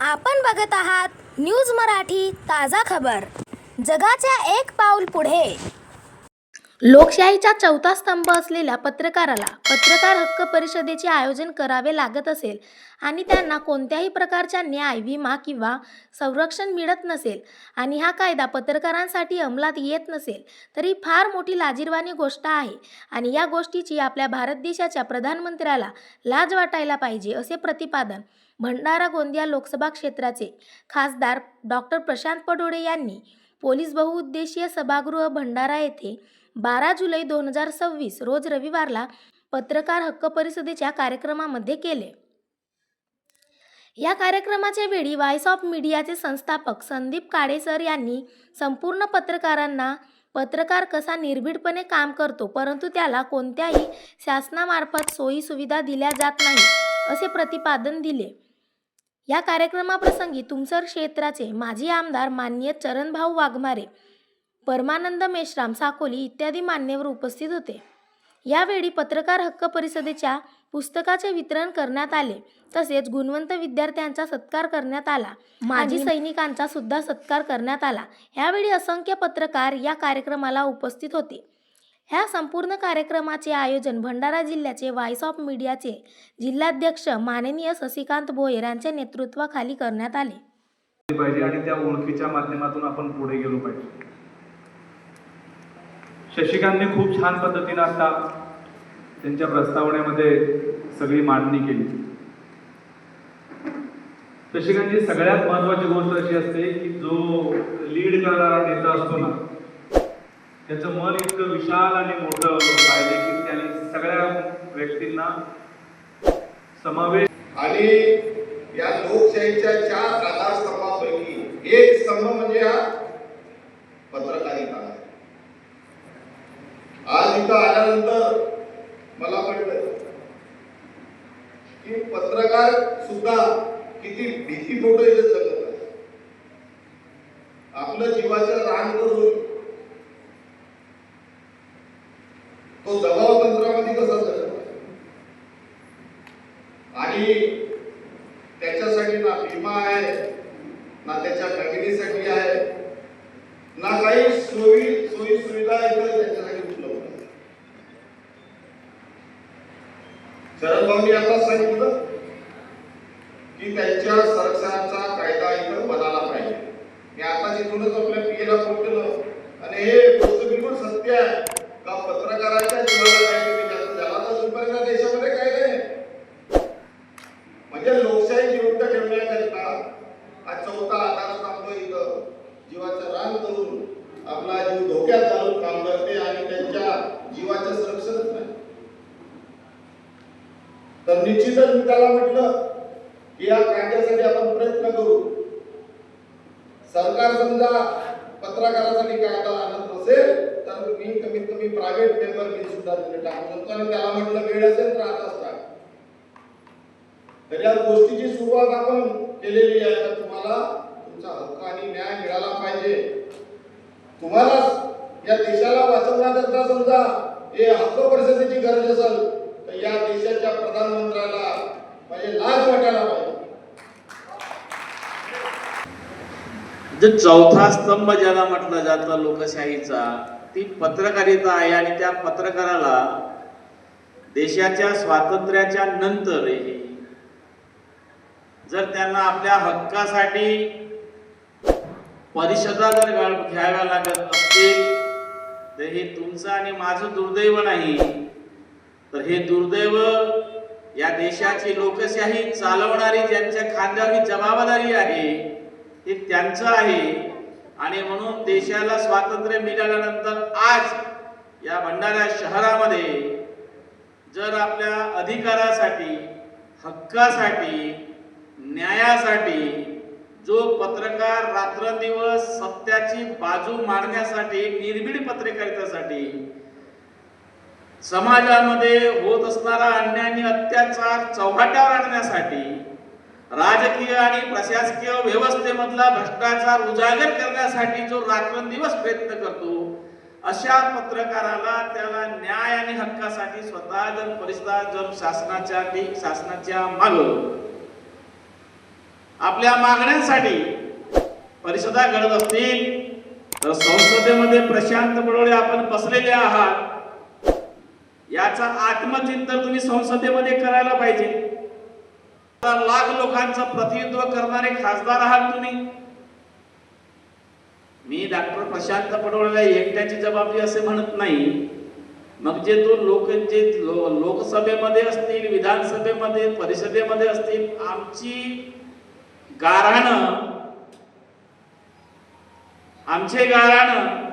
आपण बघत आहात न्यूज मराठी ताजा खबर। जगाच्या एक पाऊल पुढे। लोकशाहीचा चौथा स्तंभ असलेल्या पत्रकाराला पत्रकार हक्क परिषदेचे आयोजन करावे लागत असेल आणि त्यांना कोणत्याही प्रकारचा न्याय, विमा किंवा संरक्षण मिळत नसेल आणि हा कायदा पत्रकारांसाठी अंमलात येत नसेल तर ही फार मोठी लाजिरवाणी गोष्ट आहे आणि या गोष्टीची आपल्या भारत देशाच्या प्रधानमंत्र्याला लाज वाटायला पाहिजे, असे प्रतिपादन भंडारा गोंदिया लोकसभा क्षेत्राचे खासदार डॉक्टर प्रशांत पडोळे यांनी पोलीस बहुउद्देशीय सभागृह भंडारा येथे 12 जुलै 2026 रोज रविवारला पत्रकार हक्क परिषदेच्या कार्यक्रमामध्ये केले। या कार्यक्रमाच्या वेळी व्हॉइस ऑफ मीडियाचे संस्थापक संदीप काळे सर यांनी संपूर्ण पत्रकारांना पत्रकार कसा निर्भीडपणे काम करतो परंतु त्याला कोणत्याही शासनामार्फत सोयी सुविधा दिल्या जात नाही, असे प्रतिपादन दिले। या कार्यक्रमाप्रसंगी तुमसर क्षेत्राचे माजी आमदार माननीय चरणभाऊ वाघमारे, परमानंद मेश्राम साकोली इत्यादी मान्यवर उपस्थित होते। यावेळी पत्रकार हक्क परिषदेच्या पुस्तकाचे वितरण करण्यात आले तसेच गुणवंत विद्यार्थ्यांचा सत्कार करण्यात आला। माजी सैनिकांचा सुद्धा सत्कार करण्यात आला। यावेळी असंख्य पत्रकार या कार्यक्रमाला उपस्थित होते। ह्या संपूर्ण कार्यक्रमाचे आयोजन भंडारा जिल्ह्याचे व्हॉइस ऑफ मीडियाचे जिल्हाध्यक्ष माननीय शशिकांत भोयर यांच्या नेतृत्वाखाली करण्यात आले पाहिजे आणि त्या ओळखीच्या माध्यमातून आपण पुढे गेलो पाहिजे। शशिकांतने खूप छान पद्धतीने आता त्यांच्या प्रस्तावनेमध्ये सगळी मांडणी केली। शशिकांतची सगळ्यात महत्त्वाची गोष्ट अशी असते की जो लीड करणारा नेता असतो ना, त्याचं मन इतकं विशाल आणि मोठं पाहिजे की त्याने सगळ्या व्यक्तींना समावेश आणि या लोकशाहीच्या 4 आधारस्तंभापैकी एक स्तंभ म्हणजे हा पत्रकारिता आहे। आज इथं आल्यानंतर मला वाटलं की पत्रकार सुद्धा किती भीतीपोटी इथे जगत आहे। आपलं जीवाचं रान करून तो दबाव तंत्रामध्ये कसा जगत आणि त्याच्यासाठी ना विमा आहे, ना त्याच्या फॅमिलीसाठी आहे, ना काही सोयी सुविधा त्याच्यासाठी उपलब्ध आहे। चरणभाऊंनी आता सांगितलं की त्यांच्या संरक्षणाचा कायदा इथं बनायला पाहिजे। मी आता जिथूनच आपल्या पीएला फोन केलं आणि हे गोष्ट बिलकुल सत्य आहे का पत्रकाराच्या जीवाला काहीतरी जास्त झाला तर जोपर्यंत देशामध्ये कायदा आहे म्हणजे लोकशाही जिवंत ठेवण्याकरिता हा 4था आधारस्तंभ इथं जीवाचं रान करून आपला जीव धोक्यात घालून काम करते आणि त्यांच्या जीवाचं संरक्षणच नाही। तर निश्चितच मी त्याला म्हटलं की या कायद्यासाठी आपण प्रयत्न करू। सरकार समजा पत्रकारासाठी कायदा आणत नसेल तर मी कमीत कमी प्रायव्हेट मेंबर बिल सुद्धा तिथे टाकू शकतो आणि त्याला म्हटलं वेळ असेल तर आताच टाक। तर या गोष्टीची सुरुवात आपण केलेली आहे। तर तुम्हाला तुमचा हक्क आणि न्याय मिळाला पाहिजे। तुम्हाला या देशाला वाचवण्याकरता समजा हे हक्क परिषदेची गरज असेल तर या देशाच्या प्रधानमंत्र्याला म्हणजे लाज वाटायला पाहिजे। जो चौथा स्तंभ ज्याला म्हटलं जातं लोकशाहीचा, ती पत्रकारिता आहे आणि त्या पत्रकाराला देशाच्या स्वातंत्र्याच्या नंतर जर त्यांना आपल्या हक्कासाठी परिषदा जर घ्याव्या लागत असतील तर हे तुमचं आणि माझं दुर्दैव नाही, तर हे दुर्दैव या देशाची लोकशाही चालवणारी ज्यांच्या खांद्यावर जबाबदारी आहे हे त्यांचं आहे। आणि म्हणून देशाला स्वातंत्र्य मिळाल्यानंतर आज या भंडारा शहरामध्ये जर आपल्या अधिकारासाठी, हक्कासाठी, न्यायासाठी जो पत्रकार रात्रंदिवस सत्याची बाजू मांडण्यासाठी, निर्भीड पत्रकारितेसाठी, समाजामध्ये होत असणारा अन्याय आणि अत्याचार चव्हाट्यावर आणण्यासाठी, राजकीय आणि प्रशासकीय व्यवस्थेमधला भ्रष्टाचार उजागर करण्यासाठी जो रात्रंदिवस प्रयत्न करतो अशा पत्रकाराला त्याला न्याय आणि हक्कासाठी स्वतः जर परिषदा जर शासनाच्या माग आपल्या मागण्यांसाठी परिषदा घडत असतील तर संसदेमध्ये प्रशांत पडोळे आपण बसलेले आहात, याचा आत्मचिंतन तुम्ही संसदेमध्ये करायला पाहिजे. लाख लोकांचं प्रतिनिधित्व करणारे खासदार आहात तुम्ही. मी डॉक्टर प्रशांत पडोळेला एकट्याची जबाबदारी असे म्हणत नाही. मग जे तो लोकसभेमध्ये असतील, विधानसभेमध्ये, परिषदेमध्ये असतील, आमचे गाऱ्हाण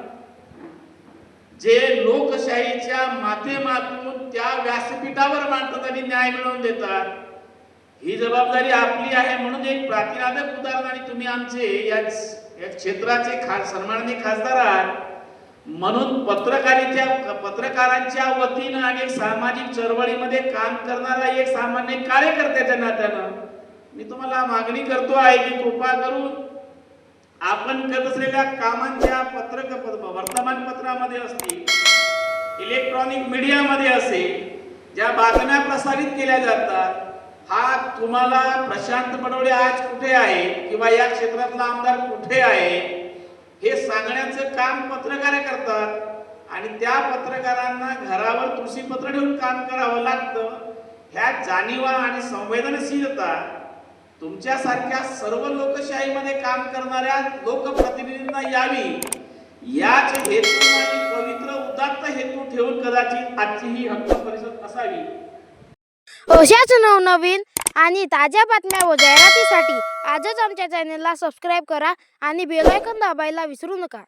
जे लोकशाहीच्या माध्यमातून त्या व्यासपीठावर मांडतात आणि न्याय मिळवून देतात, ही जबाबदारी आपली आहे. म्हणून एक प्रातिनिधिक उदाहरण, आणि तुम्ही आमचे या क्षेत्राचे सन्माननीय खासदार आहात म्हणून पत्रकारांच्या वतीनं आणि एक सामाजिक चळवळीमध्ये काम करणारा एक सामान्य कार्यकर्त्याच्या नात्यानं मी तुम्हाला मागणी करतो आहे की कृपा करून आपण करत असलेल्या कामांच्या वर्तमानपत्रामध्ये असतील, इलेक्ट्रॉनिक मीडियामध्ये असेल, ज्या बातम्या प्रसारित केल्या जातात, हा तुम्हाला प्रशांत पडोळे आज कुठे आहे किंवा या क्षेत्रातला आमदार कुठे आहे हे सांगण्याचं काम पत्रकार करतात. आणि त्या पत्रकारांना घरावर तुळशीपत्र ठेवून काम करावं लागतं. ह्या जाणीवा आणि संवेदनशीलता तुमच्यासारख्या सर्व लोकशाहीमध्ये काम करणाऱ्या लोकप्रतिनिधींना यावी, याच हेतून आणि पवित्र उदात्त हेतू ठेवून कदाचित आजची ही हक्क परिषद असावी. अशाच नवनवीन आणि ताज्या बातम्या व जाहिरातीसाठी आजच आमच्या चॅनलला सबस्क्राईब करा आणि बेल आयकॉन दाबायला विसरू नका.